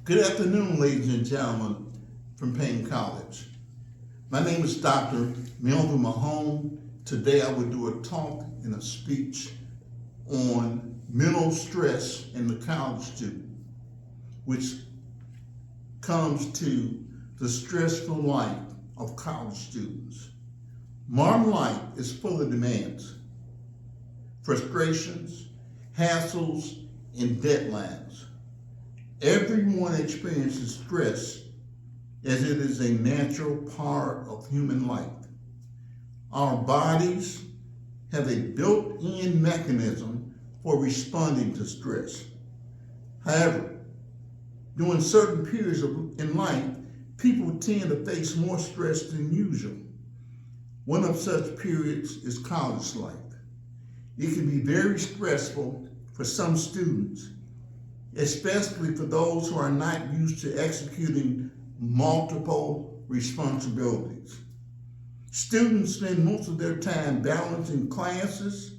Good afternoon, ladies and gentlemen from Payne College. My name is Dr. Melvin Mahone. Today I will do a talk and a speech on mental stress in the college student, which comes to the stressful life of college students. Modern life is full of demands, frustrations, hassles, and deadlines. Everyone experiences stress as it is a natural part of human life. Our bodies have a built-in mechanism for responding to stress. However, during certain periods in life, people tend to face more stress than usual. One of such periods is college life. It can be very stressful for some students, especially for those who are not used to executing multiple responsibilities. Students spend most of their time balancing classes,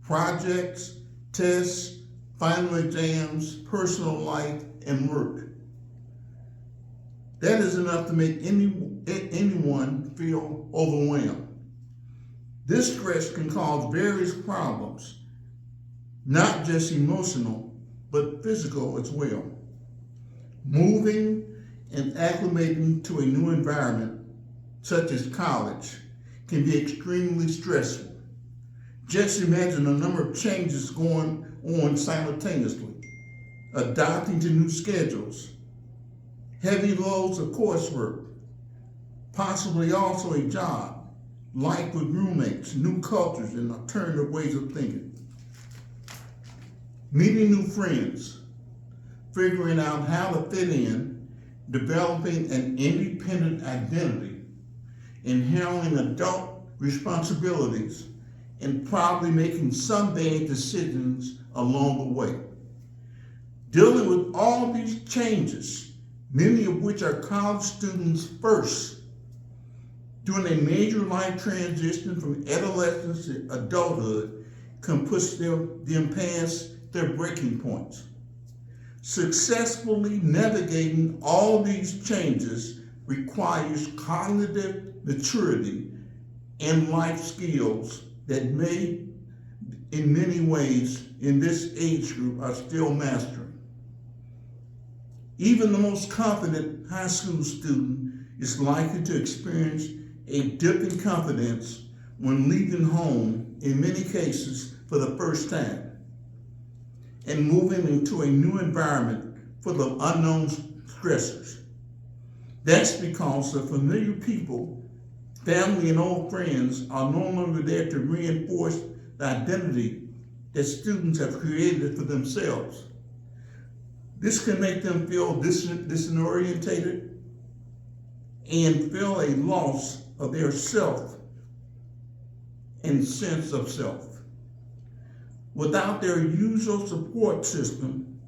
projects, tests, final exams, personal life, and work. That is enough to make anyone feel overwhelmed. This stress can cause various problems, not just emotional, but physical as well. Moving and acclimating to a new environment, such as college, can be extremely stressful. Just imagine the number of changes going on simultaneously, adapting to new schedules, heavy loads of coursework, possibly also a job, life with roommates, new cultures, and alternative ways of thinking. Meeting new friends, figuring out how to fit in, developing an independent identity, and handling adult responsibilities, and probably making some bad decisions along the way. Dealing with all these changes, many of which are college students' first, during a major life transition from adolescence to adulthood, can push them past their breaking points. Successfully navigating all these changes requires cognitive maturity and life skills that may, in many ways, in this age group, are still mastering. Even the most confident high school student is likely to experience a dip in confidence when leaving home, in many cases, for the first time, and moving into a new environment full of unknown stressors. That's because the familiar people, family, and old friends are no longer there to reinforce the identity that students have created for themselves. This can make them feel disorientated and feel a loss of their self and sense of self. Without their usual support system,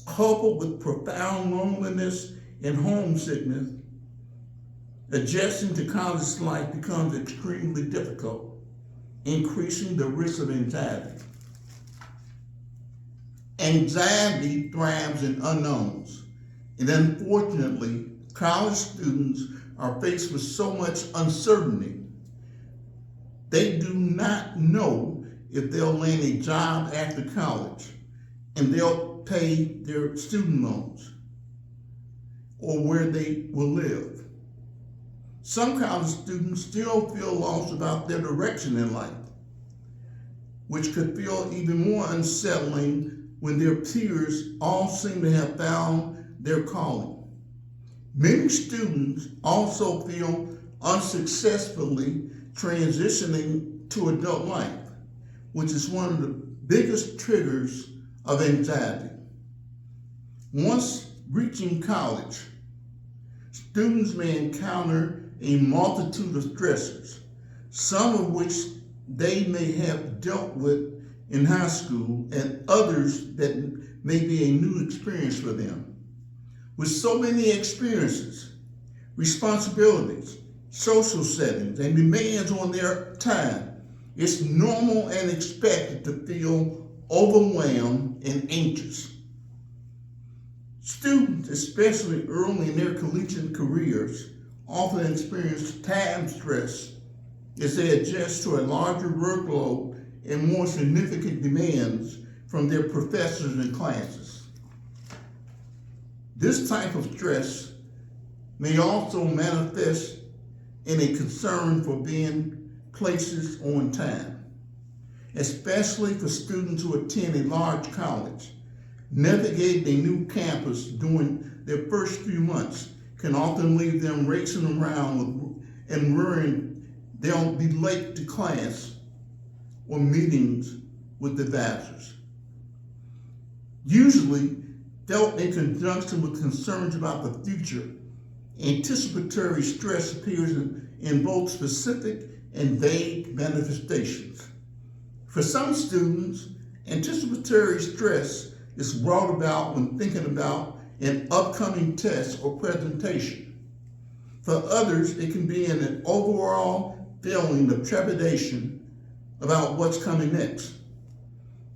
coupled with profound loneliness and homesickness, adjusting to college life becomes extremely difficult, increasing the risk of anxiety. Anxiety thrives in unknowns, and unfortunately, college students are faced with so much uncertainty. They do not know if they'll land a job after college, and they'll pay their student loans, or where they will live. Some college students still feel lost about their direction in life, which could feel even more unsettling when their peers all seem to have found their calling. Many students also feel unsuccessfully transitioning to adult life, which is one of the biggest triggers of anxiety. Once reaching college, students may encounter a multitude of stressors, some of which they may have dealt with in high school, and others that may be a new experience for them. With so many experiences, responsibilities, social settings, and demands on their time, it's normal and expected to feel overwhelmed and anxious. Students, especially early in their collegiate careers, often experience time stress as they adjust to a larger workload and more significant demands from their professors and classes. This type of stress may also manifest in a concern for being places on time, especially for students who attend a large college. Navigating a new campus during their first few months can often leave them racing around and worrying they'll be late to class or meetings with advisors. Usually felt in conjunction with concerns about the future, anticipatory stress appears in both specific and vague manifestations. For some students, anticipatory stress is brought about when thinking about an upcoming test or presentation. For others, it can be in an overall feeling of trepidation about what's coming next.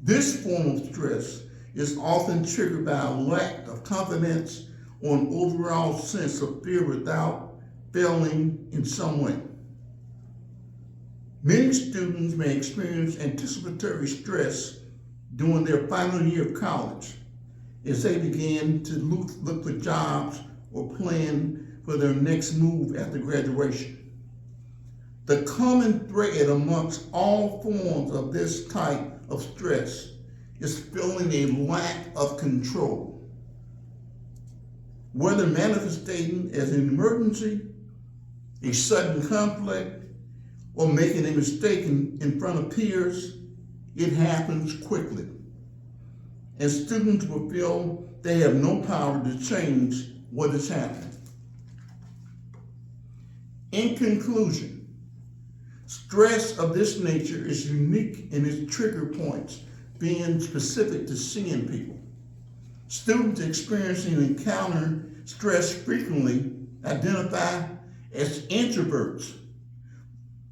This form of stress is often triggered by a lack of confidence or an overall sense of fear without failing in some way. Many students may experience anticipatory stress during their final year of college as they begin to look for jobs or plan for their next move after graduation. The common thread amongst all forms of this type of stress is feeling a lack of control. Whether manifesting as an emergency, a sudden conflict, or making a mistake in front of peers, it happens quickly. And students will feel they have no power to change what is happening. In conclusion, stress of this nature is unique in its trigger points being specific to seeing people. Students experiencing and encounter stress frequently identify as introverts,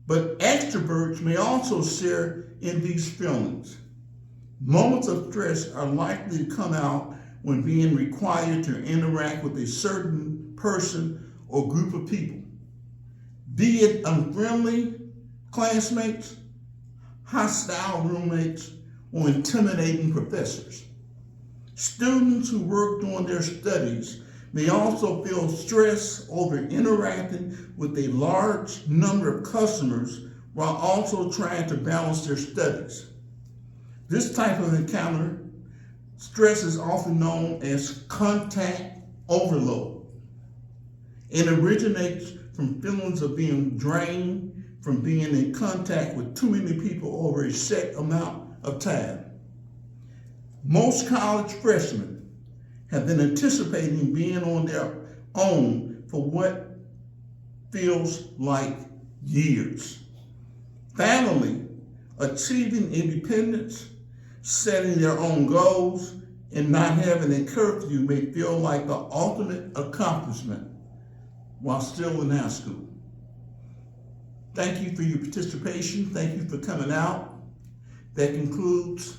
but extroverts may also share in these feelings. Moments of stress are likely to come out when being required to interact with a certain person or group of people, be it unfriendly classmates, hostile roommates, or intimidating professors. Students who work on their studies may also feel stress over interacting with a large number of customers while also trying to balance their studies. This type of encounter stress is often known as contact overload and originates from feelings of being drained from being in contact with too many people over a set amount of time. Most college freshmen have been anticipating being on their own for what feels like years. Finally, achieving independence, setting their own goals, and not having a curfew may feel like the ultimate accomplishment while still in high school. Thank you for your participation. Thank you for coming out. That concludes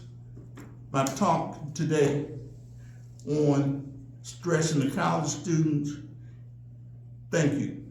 my talk today on stress in the college students. Thank you.